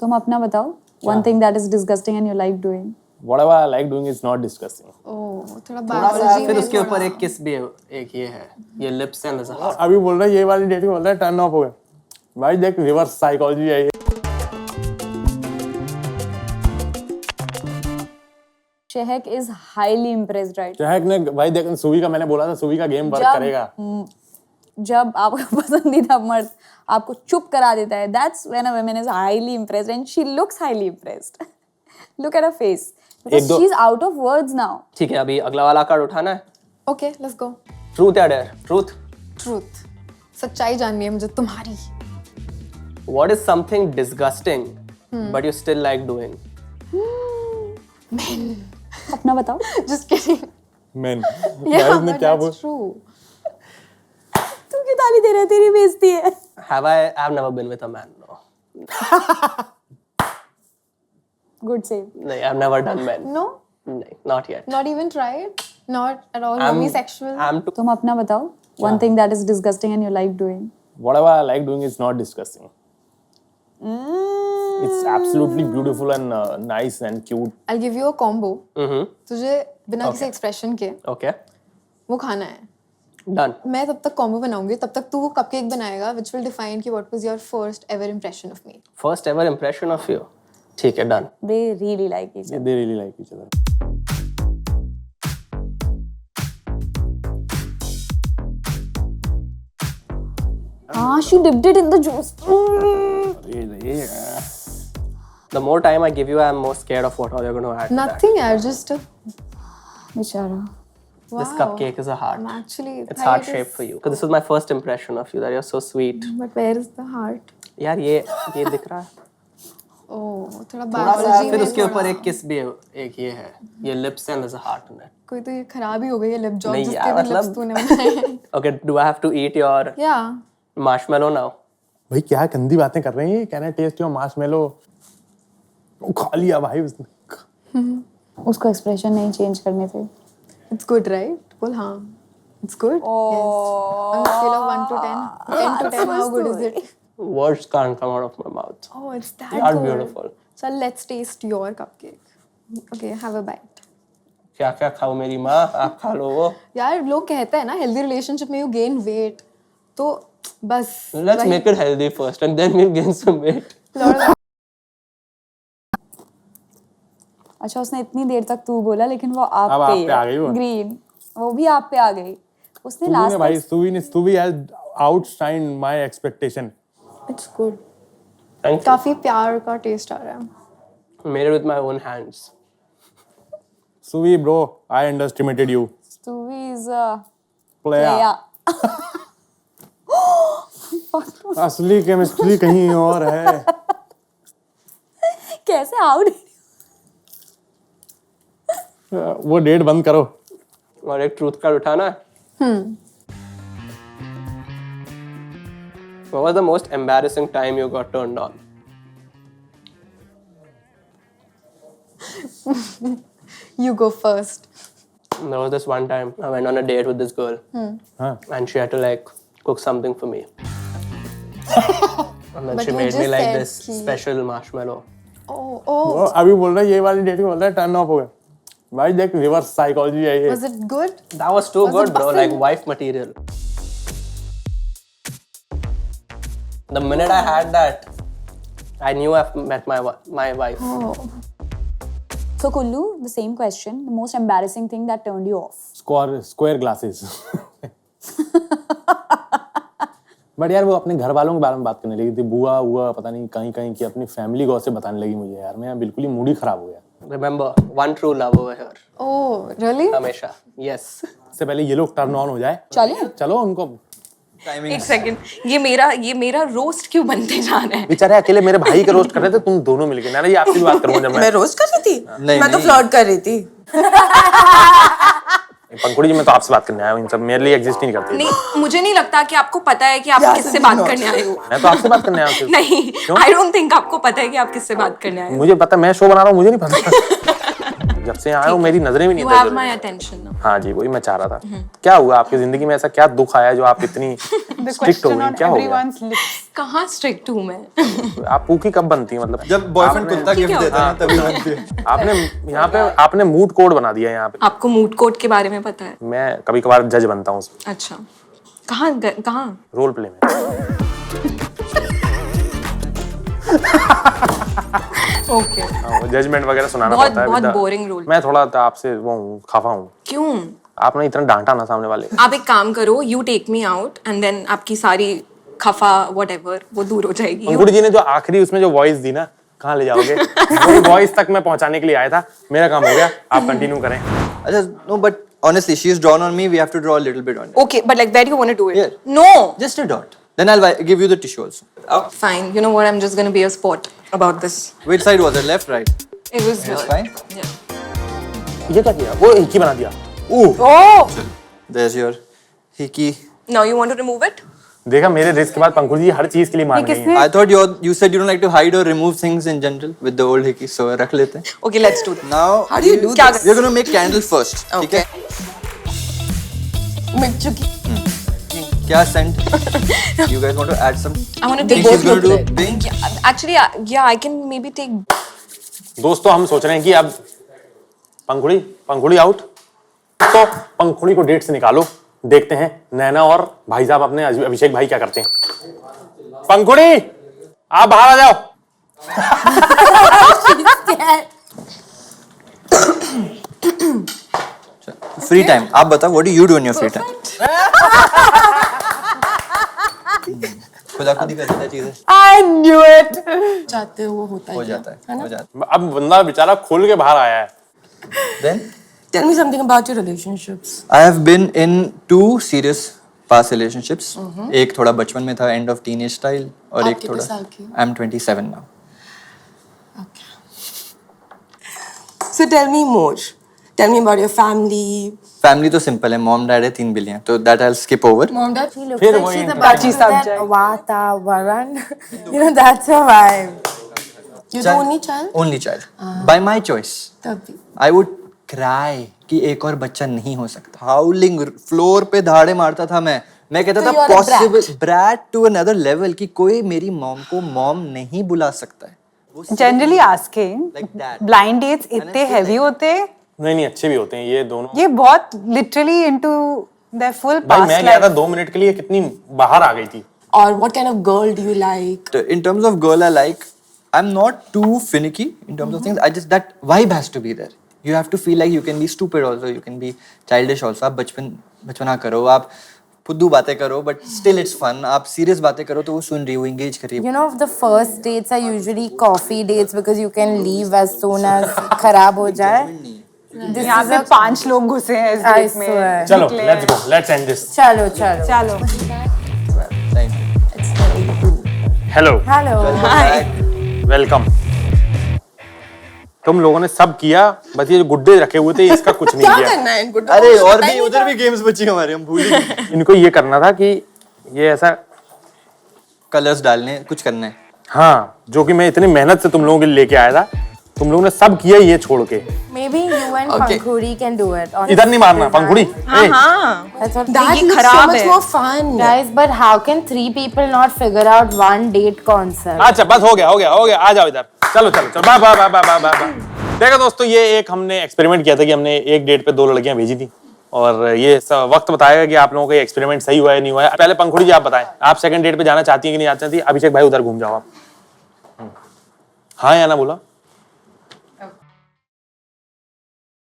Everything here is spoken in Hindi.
तुम अपना बताओ. One thing that is disgusting and you like doing. Whatever I like doing is not disgusting. ओह थोड़ा थोड़ा सा biology फिर में उसके ऊपर थोड़ा- एक किस भी है, एक ये है, ये lips and there's a heart. अभी बोल रहा है ये वाली डेटिंग बोल रहा है टर्न ऑफ हो गया. भाई देख रिवर्स साइकोलॉजी है ये. Shehak is highly impressed right. चहक ने भाई देख सुवी का मैंने बोला था सुवी का गेम वर्क करेगा. जब आपका पसंदीदा मर्द आपको चुप करा देता है, that's when a woman is highly impressed and she looks highly impressed. Look at her face because she's out of words now. ठीक है, अभी अगला वाला कार्ड उठाना है. Okay, let's go. ट्रूथ या डेयर? ट्रूथ. Truth. सच्चाई जाननी है मुझे तुम्हारी. What is something disgusting but you still like doing? Men. अपना बताओ. Just kidding. Man Yeah, guys ने but क्या बोल. that's true. तू क्यों ताली दे रहा है? तेरी बेइज्जती है. I've never been with a man. No. Good save. No, I've never done men. No, No, not yet. not even tried. Not at all. I'm Homosexual. I'm too. तुम अपना बताओ. One thing that is disgusting and you like doing. Whatever I like doing is not disgusting. It's absolutely beautiful and nice and cute. I'll give you a combo. तुझे बिना किसी Okay. एक्सप्रेशन के Okay. वो खाना है. Done. मैं तब तक कॉम्बो बनाऊंगी, तब तक तू वो कपकेक बनाएगा which will define कि what was your first ever impression of me. First ever impression of you. ठीक है, done. They really like each other. They really like each other. Ah, she dipped it in the juice. The more time I give you, I'm more scared of what all you're going to add. to that. Nothing यार, just a बेचारा. This wow. cupcake is a heart. I'm actually It's tired heart of- shaped for you. Because this was my first impression of you. That you're so sweet. But where is the heart? यार ये दिख रहा है. Oh, थोड़ा थोड़ा सा biology फिर में उसके ऊपर थोड़ा- एक किस भी है, एक ये है, ये lips and there's a heart in it. कोई तो ये खराब ही हो गई है लिप जॉब नहीं जिसके यार, भी लिप्स मतलब- तूने बनाए. Okay, do I have to eat your Yeah. marshmallow now? भाई क्या गंदी बातें कर रहे हैं. Can I taste your marshmallow? वो खा लिया भाई उसने. उसको एक्सप्रेशन नहीं चेंज करने थे. It's good, right? बोल हाँ. It's good. Yes. On a scale of 1 to 10. 10 to 10, how good is it? Words can't come out of my mouth. Oh, it's that They are good. beautiful. So let's taste your cupcake. Okay, have a bite. क्या क्या खाओ मेरी माँ, आप खा लो वो. यार लोग कहते हैं ना हेल्दी रिलेशनशिप में यू गेन वेट, तो बस Let's make it healthy first and then we'll gain some weight. अच्छा उसने इतनी देर तक तू बोला लेकिन वो आप अब पे आप पे आ गई वो. ग्रीन वो भी आप पे आ गई. उसने सुवी ने भाई last Suvi has outshined my expectation. It's good. Thank you. काफी प्यार का टेस्ट आ रहा है. Made it with my own hands. Suvi bro, I underestimated you. Suvi is Playa. असली केमिस्ट्री कहीं और है. कैसे आउट. वो डेट बंद करो. और एक ट्रूथ कार्ड उठाना है. What was the most embarrassing time you got turned on? You go first. There was this one time I went on a date with this girl हाँ. and she had to like cook something for me. And then But she you made me just like said this कि- special marshmallow. Oh, वो अभी बोल रहा है ये वाली डेटिंग बोल रहा है टर्न ऑफ हो गया. भाई देख रिवर्स साइकोलॉजी है ये. was it good? That was too Was good, it bro. buffing? Like wife material. The minute I had that, I knew I've met my wife. Oh, So Kullu, the same question. The most embarrassing thing that turned you off. Square glasses. But यार वो अपने घर वालों के बारे में बात करने लगी थी. बुआ पता नहीं कहीं कहीं की अपनी फैमिली को से बताने लगी मुझे. यार मैं बिल्कुल ही मूड ही खराब हो गया. Remember, one true love over here. oh, really? Hamesha. Yes. इससे पहले ये लोग टर्न ऑन हो जाए. चलिए. चलो उनको. एक सेकंड, ये मेरा रोस्ट क्यों बनते जा रहा है? बेचारे अकेले मेरे भाई के रोस्ट कर रहे थे. तुम दोनों मिलके. ना ये आपसे भी बात करूंगा जब मैं रोस्ट कर रही थी? मैं तो फ्लर्ट कर रही थी. पंकुड़ी जी मैं तो आपसे बात करने आया हूँ. इन सब मेरे लिए एग्जिस्ट नहीं करते. नहीं, मुझे नहीं लगता कि आपको पता है कि आप किससे बात करने आए हो. मैं तो आपसे बात करने आया हूँ. नहीं, आई डोंट थिंक आपको पता है कि आप किससे बात करने आए हो. मुझे पता. मैं शो बना रहा हूँ. मुझे नहीं पता. जब से आया हूँ मेरी नजरें भी नहीं You have इधर my उधर। attention now. हाँ जी, वही मैं चाह रहा था। क्या हुआ आपकी जिंदगी में, ऐसा क्या दुख आया जो आप इतनी स्ट्रिक्ट हो गई, क्या हो गया? कहाँ strict हूँ मैं? आप पूकी कब बनती है, मतलब जब बॉयफ्रेंड कुत्ता गिफ्ट देता है तभी बनती है। आपने यहाँ पे आपने मूड कोड बना दिया यहाँ पे। आपको मूड कोड के बारे में पता है? मैं कभी कभार जज बनता हूँ उसमें, अच्छा, कहाँ? रोल प्ले में। ओके। वो जजमेंट वगैरह सुनाना बहुत- पड़ता है। बहुत विदा- boring role। मैं थोड़ा आपसे वो हूँ, खफा हूँ। क्यों? आपने इतना डांटा ना सामने वाले। आप एक काम करो, you take me out and then आपकी सारी खफा whatever वो दूर हो जाएगी। अंकुर जी ने जो आखिरी उसमें जो वॉइस दी ना, कहाँ ले जाओगे? वो वॉइस तक मैं पहुंचाने के लिए आया था, मेरा काम हो गया, आप कंटिन्यू करें। अच्छा, no, but honestly, she is drawn on me. We have to draw a little bit on it. Okay, but like where do you want to do it? Here. No. Just a dot. Then I'll give you the tissue also. Fine. You know what? I'm just gonna be a sport about this. Which side was it? Left, right? It was It's here. fine. Yeah. ये क्या किया? वो हिकी बना दिया। Oh. There's your hickey. Now you want to remove it? देखा, मेरे रिस्क के बाद पंकुर जी हर चीज के लिए मान गई हैं। I thought you said you don't like to hide or remove things in general with the old hickey, so रख लेते हैं. Okay, let's do that. Now, How do you do क्या this? We're gonna make candle first. ठीक है? मिल चुकी। क्या scent? You guys want to add some? I want to take Think she's both gonna look do like. pink? Yeah, actually, yeah, I can maybe take. दोस्तों हम सोच रहे हैं कि अब पंखुड़ी आउट, तो पंखुड़ी को डेट से निकालो, देखते हैं नैना और भाई साहब अपने अभिषेक भाई क्या करते हैं। पंखुड़ी, आप बाहर आ जाओ। Free time. आप बताओ, what do you do in your free time? खुदा खुदी कर देता है चीजें। I knew it. चाहते हो वो होता हो जाता है, हो जाता अब बंदा बेचारा खोल के बाहर आया है। है। Then Tell me something about your relationships. I have been in 2 serious past relationships. एक थोड़ा बचपन में था, end of teenage style, और एक कितने थोड़ा साल की? I'm 27 now. So tell me more. Tell me about your family. Family तो simple है, mom dad है, 3 बिल्लियाँ, तो that I'll skip over. Mom dad फिर वही Vatavaran. You know, that's a vibe. You're the only child? Only child. By my choice. तभी I would cry कि एक और बच्चा नहीं हो सकता. Howling, floor पे धाड़े मारता था मैं कहता So था you're a possible brat to another level कि कोई मेरी mom को mom नहीं बुला सकता है. Generally asking Like that. Blind dates इतने हैवी होते हैं, नहीं अच्छे भी होते हैं ये दोनों। ये बहुत लिटरली इनटू देयर फुल भाई मैं पास्ट गया था लाइफ। 2 मिनट के लिए, कितनी बाहर आ गई थी। Or what kind of girl do you like? In terms of girl I like, I'm not too finicky in terms of things. I just, that vibe has to be there. You have to feel like you can be stupid also, you can be childish also. आप बचपना करो, आप फुद्दू बातें करो, but still it's fun. आप serious बातें करो तो वो सुन रही है, वो engage कर रही है. You know, the first dates are usually coffee dates because you can leave as soon as खराब हो जाए. This यहाँ is पे a 5 लोग घुसे हैं इस I डेट में। swear. चलो let's go, let's end this. चलो चलो Thank you. Hello, Hello. Welcome. तुम लोगों ने सब किया, बस ये जो गुड्डे रखे हुए थे इसका कुछ नहीं क्या किया। करना है इनको? अरे और भी उधर भी games बची हमारे, हम भूल ही गए. इनको ये करना था कि ये ऐसा, Colors डालने, कुछ करना है. हाँ, जो कि मैं इतनी मेहनत से तुम लोगों के लिए लेके आया था, तुम लोगों ने सब किया ये छोड़ के। Maybe you and Pankhuri can do it. honestly. इधर नहीं मारना पंखुड़ी। हाँ ए, हाँ। That's what That ये looks so खराब much है। more fun. Guys, but how can 3 people not figure out one date concept? अच्छा बस हो गया, आ जाओ इधर। चलो बाय। देखो दोस्तों, ये एक हमने एक्सपेरिमेंट किया था कि हमने एक डेट पे 2 लड़कियां भेजी थी, और ये सब वक्त बताएगा कि आप लोगों का एक्सपेरिमेंट सही हुआ है नहीं हुआ है। पहले पंखुड़ी जी आप बताएं, आप सेकंड डेट पे जाना चाहती हैं कि नहीं जाना चाहती? अभिषेक भाई उधर घूम जाओ आप। हाँ या ना बोला?